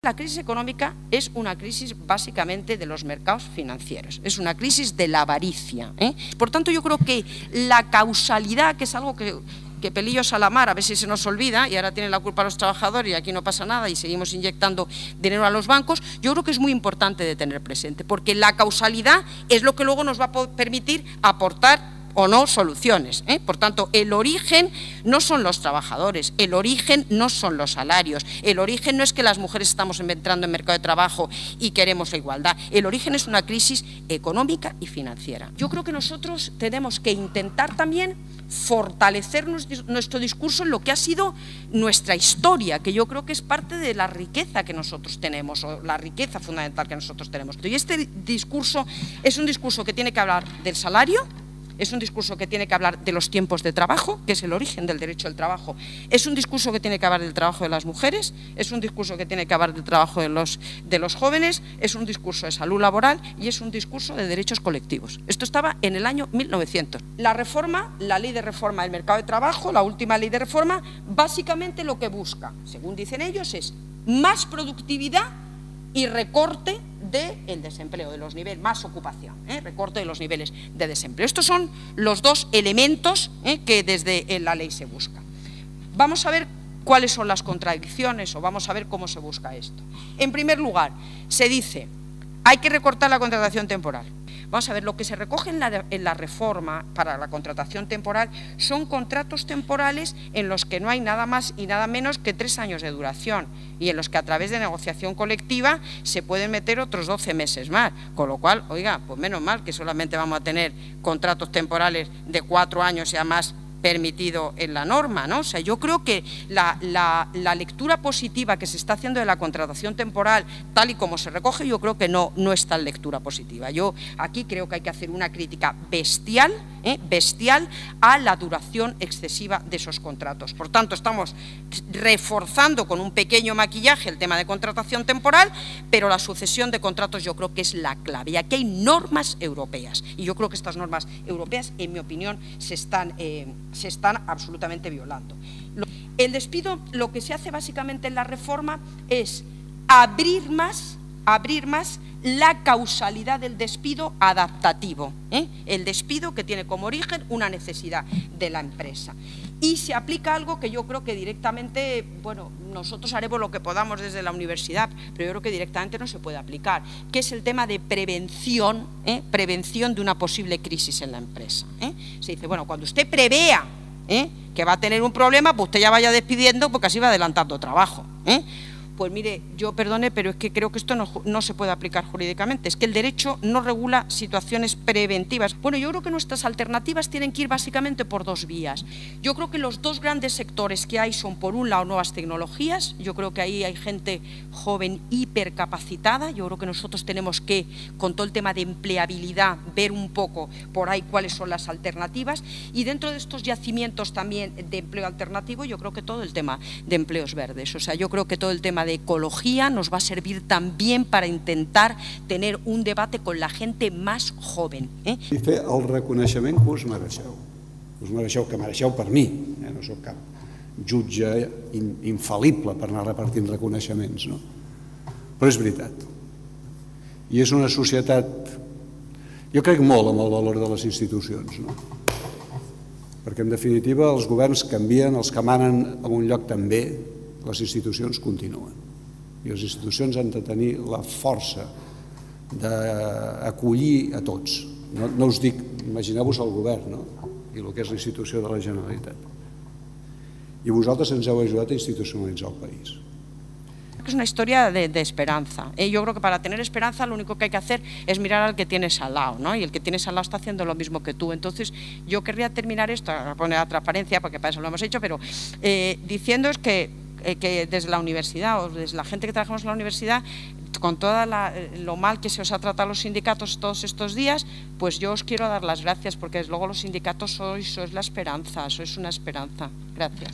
La crisis económica es una crisis básicamente de los mercados financieros, es una crisis de la avaricia, ¿eh? Por tanto, yo creo que la causalidad, que es algo que pelillos a la mar, a ver si se nos olvida, y ahora tienen la culpa los trabajadores y aquí no pasa nada y seguimos inyectando dinero a los bancos, yo creo que es muy importante de tener presente, porque la causalidad es lo que luego nos va a permitir aportar o no soluciones, ¿eh? Por tanto, el origen no son los trabajadores, el origen no son los salarios, el origen no es que las mujeres estamos entrando en mercado de trabajo y queremos la igualdad, el origen es una crisis económica y financiera. Yo creo que nosotros tenemos que intentar también fortalecer nuestro discurso en lo que ha sido nuestra historia, que yo creo que es parte de la riqueza que nosotros tenemos, o la riqueza fundamental que nosotros tenemos. Y este discurso es un discurso que tiene que hablar del salario, es un discurso que tiene que hablar de los tiempos de trabajo, que es el origen del derecho al trabajo, es un discurso que tiene que hablar del trabajo de las mujeres, es un discurso que tiene que hablar del trabajo de los jóvenes, es un discurso de salud laboral y es un discurso de derechos colectivos. Esto estaba en el año 1900. La reforma, la ley de reforma del mercado de trabajo, la última ley de reforma, básicamente lo que busca, según dicen ellos, es más productividad y recorte del desempleo, de los niveles, más ocupación, recorte de los niveles de desempleo. Estos son los dos elementos que desde la ley se busca. Vamos a ver cuáles son las contradicciones o vamos a ver cómo se busca esto. En primer lugar, se dice, hay que recortar la contratación temporal. Vamos a ver, lo que se recoge en la reforma para la contratación temporal son contratos temporales en los que no hay nada más y nada menos que 3 años de duración y en los que a través de negociación colectiva se pueden meter otros 12 meses más, con lo cual, oiga, pues menos mal que solamente vamos a tener contratos temporales de 4 años y además permitido en la norma, ¿no? O sea, yo creo que la lectura positiva que se está haciendo de la contratación temporal, tal y como se recoge, yo creo que no es tal lectura positiva. Yo aquí creo que hay que hacer una crítica bestial a la duración excesiva de esos contratos. Por tanto, estamos reforzando con un pequeño maquillaje el tema de contratación temporal, pero la sucesión de contratos yo creo que es la clave. Y aquí hay normas europeas, y yo creo que estas normas europeas, en mi opinión, se están absolutamente violando. El despido, lo que se hace básicamente en la reforma es abrir más la causalidad del despido adaptativo, el despido que tiene como origen una necesidad de la empresa. Y se aplica algo que yo creo que directamente, bueno, nosotros haremos lo que podamos desde la universidad, pero yo creo que directamente no se puede aplicar, que es el tema de prevención, prevención de una posible crisis en la empresa. Se dice, bueno, cuando usted prevea que va a tener un problema, pues usted ya vaya despidiendo porque así va adelantando trabajo. Pues mire, yo perdone, pero es que creo que esto no se puede aplicar jurídicamente. Es que el derecho no regula situaciones preventivas. Bueno, yo creo que nuestras alternativas tienen que ir básicamente por 2 vías. Yo creo que los 2 grandes sectores que hay son, por un lado, nuevas tecnologías. Yo creo que ahí hay gente joven hipercapacitada. Yo creo que nosotros tenemos que, con todo el tema de empleabilidad, ver un poco por ahí cuáles son las alternativas. Y dentro de estos yacimientos también de empleo alternativo, yo creo que todo el tema de empleos verdes. O sea, yo creo que todo el tema de ecología nos va a servir también para intentar tener un debate con la gente más joven. I fer el reconeixement que us mereixeu. Us mereixeu, que mereixeu per mi. No soc cap jutge infal·lible per anar repartint reconeixements, no? Però és veritat. I és una societat... Jo crec molt en el valor de les institucions, no? Perquè, en definitiva, els governs canvien, els que manen en un lloc també, les institucions continuen. I les institucions han de tenir la força d'acollir a tots. No us dic, imagineu-vos el govern, no? I el que és la institució de la Generalitat. I vosaltres ens heu ajudat a institucionalitzar el país. Es una historia de esperanza. Yo creo que para tener esperanza lo único que hay que hacer es mirar al que tienes al lado, ¿no? Y el que tienes al lado está haciendo lo mismo que tú. Entonces, yo querría terminar esto, poner la transparencia, porque para eso lo hemos hecho, pero diciendo es que desde la universidad o desde la gente que trabajamos en la universidad, con todo lo mal que se os ha tratado a los sindicatos todos estos días, pues yo os quiero dar las gracias, porque desde luego los sindicatos sois la esperanza, sois una esperanza. Gracias.